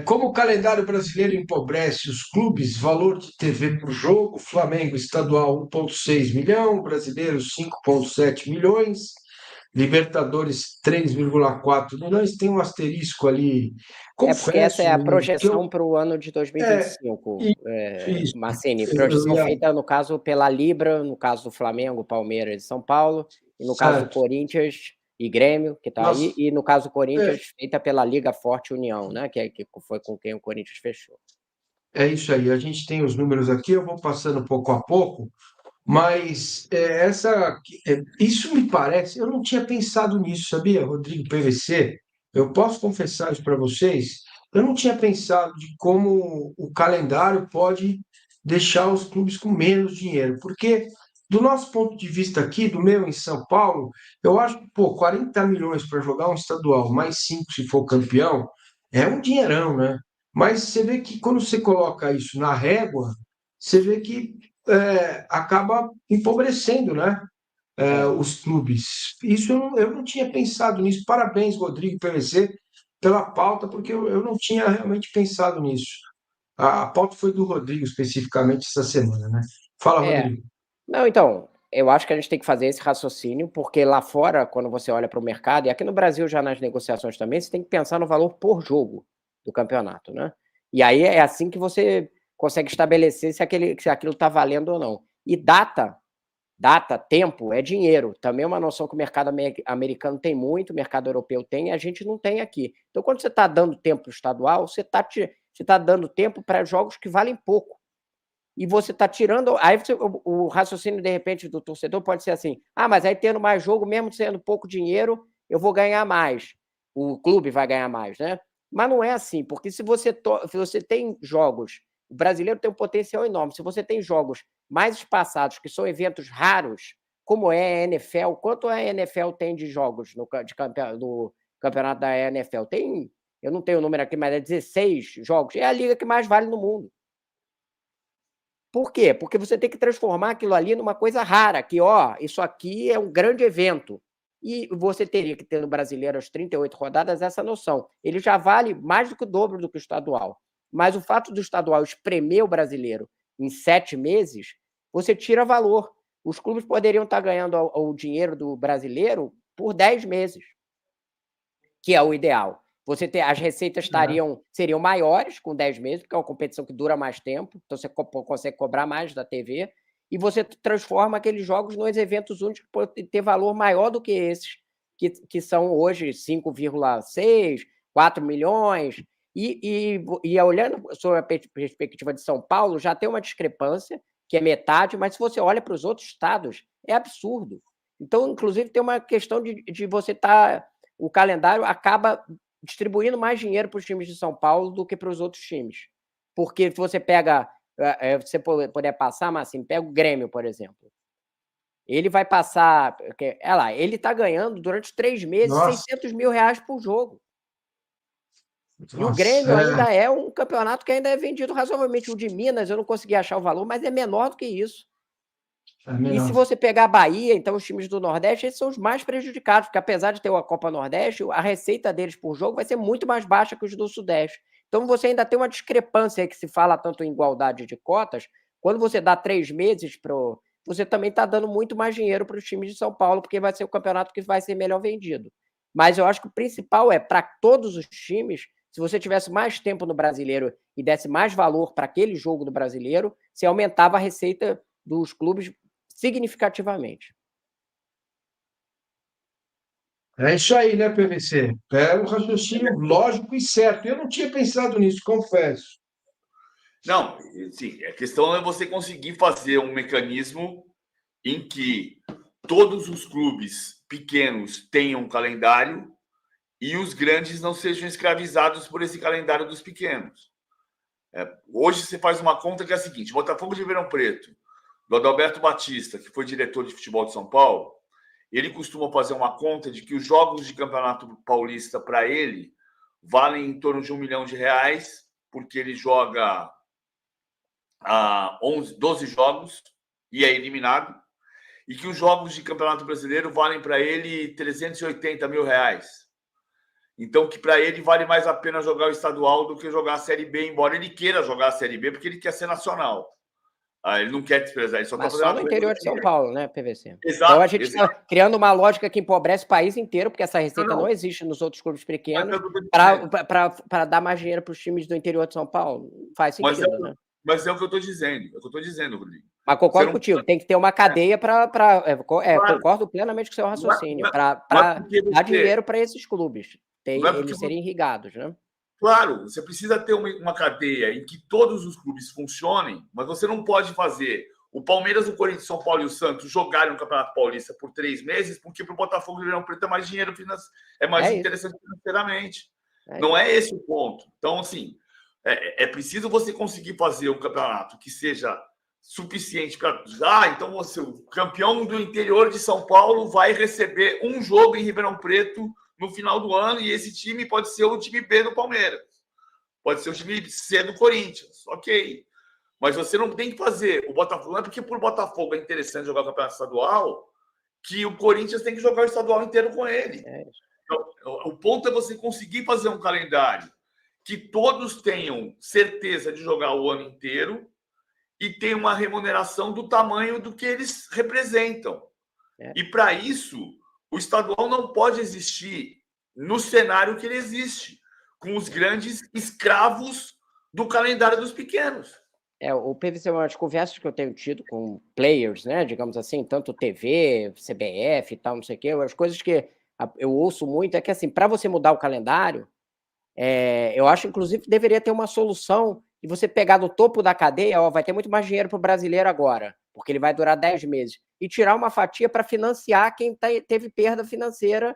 Como o calendário brasileiro empobrece os clubes, valor de TV por jogo, Flamengo estadual 1,6 milhão, brasileiro 5,7 milhões, Libertadores 3,4 milhões, tem um asterisco ali. É porque essa é Confesso, a menino, que projeção para o ano de é 2025, isso, Massini. eu Projeção ia, feita, no caso, pela Libra, no caso do Flamengo, Palmeiras e São Paulo, e no caso do certo. Corinthians e Grêmio, que está Mas aí, e no caso do é, Corinthians, feita pela Liga Forte União, né? Que foi com quem o Corinthians fechou. é isso aí. A gente tem os números aqui, eu vou passando pouco a pouco. Mas isso me parece, eu não tinha pensado nisso, sabia, Rodrigo PVC? Eu posso confessar isso para vocês? Eu não tinha pensado de como o calendário pode deixar os clubes com menos dinheiro, porque do nosso ponto de vista aqui, do meu em São Paulo, eu acho que, pô, 40 milhões para jogar um estadual, mais 5 se for campeão, é um dinheirão, né? Mas você vê que quando você coloca isso na régua, você vê que acaba empobrecendo, né? É. Os clubes. Isso eu não tinha pensado nisso. Parabéns, Rodrigo PVC, pela pauta, porque eu não tinha realmente pensado nisso. A pauta foi do Rodrigo especificamente essa semana, né? Fala, É. Rodrigo. Não, então, eu acho que a gente tem que fazer esse raciocínio, porque lá fora, quando você olha para o mercado, e aqui no Brasil já nas negociações também, você tem que pensar no valor por jogo do campeonato, né? E aí é assim que você consegue estabelecer se aquilo está valendo ou não. E tempo é dinheiro. Também é uma noção que o mercado americano tem muito, o mercado europeu tem, e a gente não tem aqui. Então, quando você está dando tempo estadual, você tá dando tempo para jogos que valem pouco. E você está tirando. Aí o raciocínio, de repente, do torcedor pode ser assim: ah, mas aí tendo mais jogo, mesmo sendo pouco dinheiro, eu vou ganhar mais. O clube vai ganhar mais, né? Mas não é assim, porque se você tem jogos. O brasileiro tem um potencial enorme. Se você tem jogos mais espaçados, que são eventos raros, como é a NFL, quanto a NFL tem de jogos no campeonato da NFL? Tem, eu não tenho o número aqui, mas é 16 jogos. É a liga que mais vale no mundo. Por quê? Porque você tem que transformar aquilo ali numa coisa rara, que, ó, isso aqui é um grande evento. E você teria que ter no brasileiro, às 38 rodadas, essa noção. Ele já vale mais do que o dobro do que o estadual. Mas o fato do estadual espremer o brasileiro em 7 meses, você tira valor. Os clubes poderiam estar ganhando o dinheiro do brasileiro por 10 meses, que é o ideal. As receitas seriam maiores com 10 meses, porque é uma competição que dura mais tempo, então você consegue cobrar mais da TV, e você transforma aqueles jogos nos eventos únicos que podem ter valor maior do que esses, que são hoje 5,6, 4 milhões. Olhando sobre a perspectiva de São Paulo, já tem uma discrepância, que é metade, mas se você olha para os outros estados, é absurdo. Então, inclusive, tem uma questão de você estar. O calendário acaba distribuindo mais dinheiro para os times de São Paulo do que para os outros times. Porque se você pega, você puder passar, mas assim, pega o Grêmio, por exemplo. Ele vai passar, ele está ganhando durante 3 meses Nossa, 600 mil reais por jogo. E o nossa, Grêmio ainda é um campeonato que ainda é vendido razoavelmente. O de Minas, eu não consegui achar o valor, mas é menor do que isso. é E se menor. você pegar a Bahia, então os times do Nordeste, esses são os mais prejudicados, porque apesar de ter a Copa Nordeste, a receita deles por jogo vai ser muito mais baixa que os do Sudeste. Então você ainda tem uma discrepância que se fala tanto em igualdade de cotas, quando você dá 3 meses você também está dando muito mais dinheiro para os times de São Paulo, porque vai ser o campeonato que vai ser melhor vendido. Mas eu acho que o principal é, para todos os times, se você tivesse mais tempo no brasileiro e desse mais valor para aquele jogo do brasileiro, você aumentava a receita dos clubes significativamente. É isso aí, né, PVC? É um raciocínio lógico e certo. Eu não tinha pensado nisso, confesso. Não, sim, a questão é você conseguir fazer um mecanismo em que todos os clubes pequenos tenham um calendário e os grandes não sejam escravizados por esse calendário dos pequenos. Hoje você faz uma conta que é a seguinte: Botafogo de Ribeirão Preto, do Adalberto Batista, que foi diretor de futebol de São Paulo, ele costuma fazer uma conta de que os jogos de campeonato paulista para ele valem em torno de R$ 1 milhão, porque ele joga 12 jogos e é eliminado, e que os jogos de campeonato brasileiro valem para ele R$ 380 mil. Então, que para ele vale mais a pena jogar o estadual do que jogar a Série B, embora ele queira jogar a Série B, porque ele quer ser nacional. Ele não quer desprezar, ele só Mas tá só no interior de São Paulo, né, PVC? Exato, então a gente está criando uma lógica que empobrece o país inteiro, porque essa receita não existe nos outros clubes pequenos, para dar mais dinheiro para os times do interior de São Paulo. Faz sentido, né? Mas é o que eu estou dizendo, Rodrigo. Mas concordo contigo, tem que ter uma cadeia para. Claro. Concordo plenamente com o seu raciocínio, para dar dinheiro para esses clubes, eles serem irrigados, né? Claro, você precisa ter uma cadeia em que todos os clubes funcionem, mas você não pode fazer o Palmeiras, o Corinthians, São Paulo e o Santos jogarem no Campeonato Paulista por 3 meses, porque para o Botafogo e o Ribeirão Preto é mais dinheiro, é mais interessante financeiramente. Não é esse o ponto. Então, assim, é preciso você conseguir fazer um campeonato que seja suficiente para... então você, o campeão do interior de São Paulo vai receber um jogo em Ribeirão Preto no final do ano, e esse time pode ser o time B do Palmeiras, pode ser o time C do Corinthians, ok. Mas você não tem que fazer o Botafogo, não é porque por Botafogo é interessante jogar o campeonato estadual que o Corinthians tem que jogar o estadual inteiro com ele. Então, o ponto é você conseguir fazer um calendário que todos tenham certeza de jogar o ano inteiro e tenham uma remuneração do tamanho do que eles representam. E para isso, o estadual não pode existir no cenário que ele existe, com os grandes escravos do calendário dos pequenos. O PVC, as conversas que eu tenho tido com players, né, digamos assim, tanto TV, CBF e tal, não sei o quê, as coisas que eu ouço muito é que, assim, para você mudar o calendário, eu acho, inclusive, que deveria ter uma solução de você pegar do topo da cadeia, vai ter muito mais dinheiro para o brasileiro agora, porque ele vai durar 10 meses, e tirar uma fatia para financiar quem teve perda financeira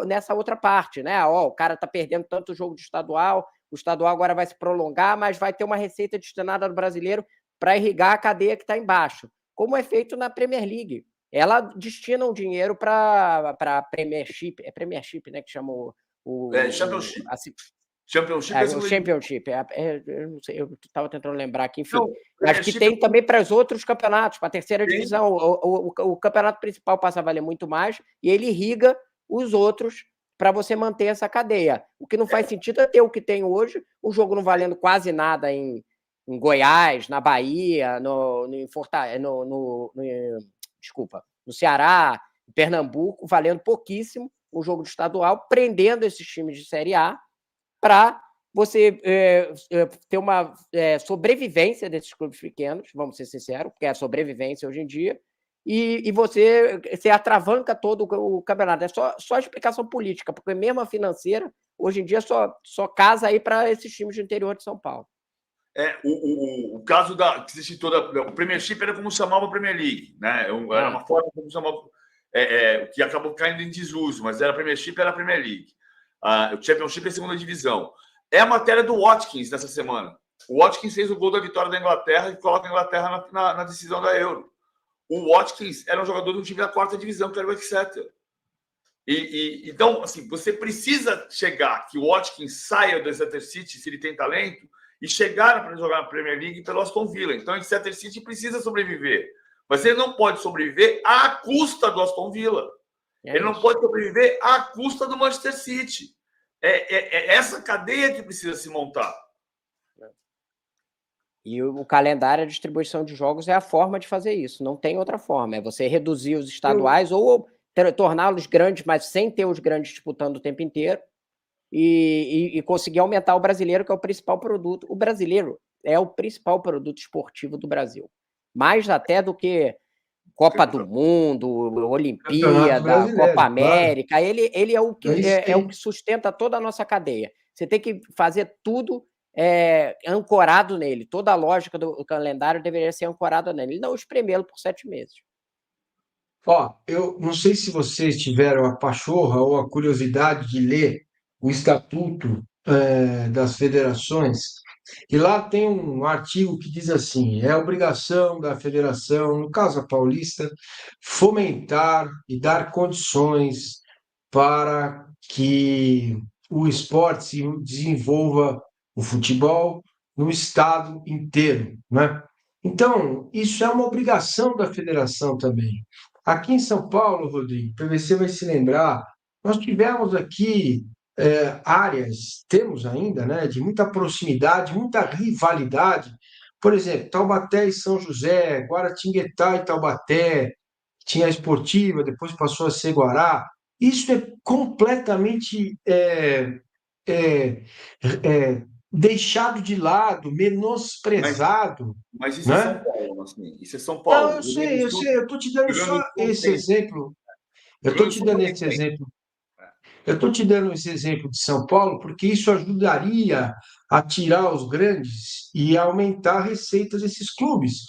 nessa outra parte, né? O cara está perdendo tanto jogo de estadual, o estadual agora vai se prolongar, mas vai ter uma receita destinada do brasileiro para irrigar a cadeia que está embaixo, como é feito na Premier League. Ela destina um dinheiro para Premiership, Premiership, né, que chama Championship. Championship. Eu não sei, eu estava tentando lembrar aqui, enfim. Mas que tem também para os outros campeonatos, para a terceira divisão. O campeonato principal passa a valer muito mais e ele irriga os outros para você manter essa cadeia. O que não faz sentido é ter o que tem hoje, o jogo não valendo quase nada em Goiás, na Bahia, no Ceará, em Pernambuco, valendo pouquíssimo o jogo de estadual, prendendo esses times de Série A para você ter uma sobrevivência desses clubes pequenos, vamos ser sinceros, porque é a sobrevivência hoje em dia, e você atravanca todo o campeonato. É só explicação política, porque mesmo a financeira, hoje em dia, só casa aí para esses times do interior de São Paulo. O caso que se citou, o Premiership era como chamava a Premier League, né? Era uma forma como chamava, que acabou caindo em desuso, mas era a Premiership, era a Premier League. O Championship é a segunda divisão. É a matéria do Watkins nessa semana. O Watkins fez o gol da vitória da Inglaterra e coloca a Inglaterra na decisão da Euro. O Watkins era um jogador de um time da quarta divisão, que era o Exeter. Então, assim, você precisa chegar que o Watkins saia do Exeter City, se ele tem talento, e chegar para jogar na Premier League pelo Aston Villa. Então, o Exeter City precisa sobreviver. Mas ele não pode sobreviver à custa do Aston Villa. Ele não pode sobreviver à custa do Manchester City. É essa cadeia que precisa se montar. E o calendário, a distribuição de jogos é a forma de fazer isso. Não tem outra forma. É você reduzir os estaduais ou torná-los grandes, mas sem ter os grandes disputando o tempo inteiro e conseguir aumentar o brasileiro, que é o principal produto. O brasileiro é o principal produto esportivo do Brasil. Mais até do que Copa do Mundo, Olimpíada, Copa América, claro. Ele é o que sustenta toda a nossa cadeia. Você tem que fazer tudo ancorado nele. Toda a lógica do calendário deveria ser ancorada nele, e não espremê-lo por 7 meses. Eu não sei se vocês tiveram a pachorra ou a curiosidade de ler o Estatuto das Federações, e lá tem um artigo que diz assim: é obrigação da federação, no caso a paulista, fomentar e dar condições para que o esporte se desenvolva, o futebol, no estado inteiro, né? Então, isso é uma obrigação da federação também. Aqui em São Paulo, Rodrigo, o PVC vai se lembrar, nós tivemos aqui áreas, temos ainda, né, de muita proximidade, muita rivalidade. Por exemplo, Taubaté e São José, Guaratinguetá e Taubaté, tinha a Esportiva, depois passou a ser Guará. Isso é completamente é, deixado de lado, Mas, menosprezado, mas isso é São né? Paulo, assim. Isso é São Não, Paulo. eu sei, eu estou te dando Rio Grande só do Sul esse tem. exemplo. Eu Rio estou Grande do te Sul dando também esse tem. exemplo. Eu estou te dando esse exemplo de São Paulo porque isso ajudaria a tirar os grandes e aumentar a receita desses clubes.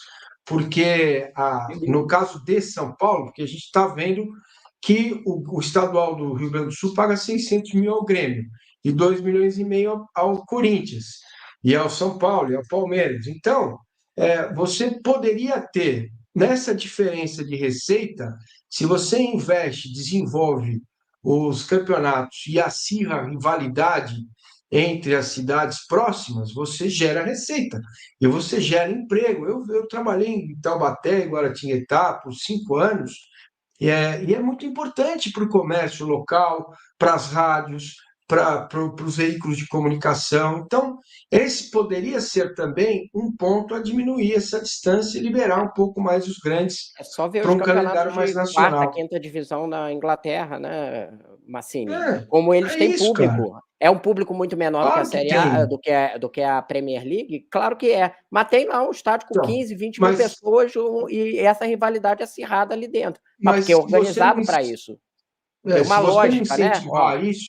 Porque, Sem no dúvida. caso de São Paulo, porque a gente está vendo que o estadual do Rio Grande do Sul paga 600 mil ao Grêmio e 2,5 milhões ao Corinthians, e ao São Paulo, e ao Palmeiras. Então, você poderia ter, nessa diferença de receita, se você investe, desenvolve os campeonatos e acirra a rivalidade entre as cidades próximas, você gera receita e você gera emprego. Eu trabalhei em Taubaté e Guaratinguetá por 5 anos, e é muito importante para o comércio local, para as rádios, para os veículos de comunicação. Então, esse poderia ser também um ponto a diminuir essa distância e liberar um pouco mais os grandes É só ver para os um calendário campeonatos mais de quarta, nacional. quinta divisão na Inglaterra, né, Massini? É, Como eles é têm isso, cara. público. É um público muito menor do que a Claro que Série A, tem. do que a Premier League? Claro que é. Mas tem lá um estádio com Então, 15, 20 mil mas, pessoas e essa rivalidade acirrada ali dentro. Mas porque é mas você não, organizado para isso. Tem uma se você não lógica, né? Ó, incentivar isso,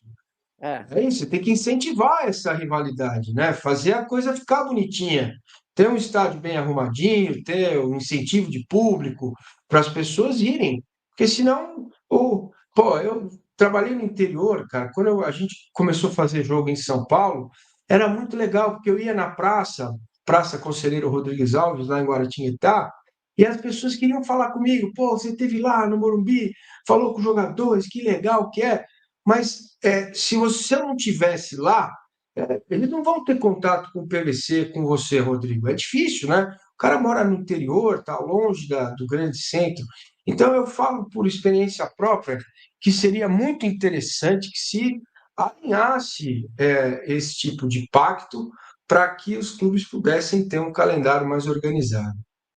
é. é isso, você tem que incentivar essa rivalidade, né? Fazer a coisa ficar bonitinha. Ter um estádio bem arrumadinho, ter um incentivo de público para as pessoas irem. Porque senão, pô, eu trabalhei no interior, cara, quando a gente começou a fazer jogo em São Paulo, era muito legal, porque eu ia na praça, Praça Conselheiro Rodrigues Alves, lá em Guaratinguetá, e as pessoas queriam falar comigo, pô, você esteve lá no Morumbi, falou com os jogadores, que legal que é. Mas se você não tivesse lá, eles não vão ter contato com o PVC, com você, Rodrigo. É difícil, né? O cara mora no interior, está longe do grande centro. Então, eu falo por experiência própria que seria muito interessante que se alinhasse esse tipo de pacto para que os clubes pudessem ter um calendário mais organizado.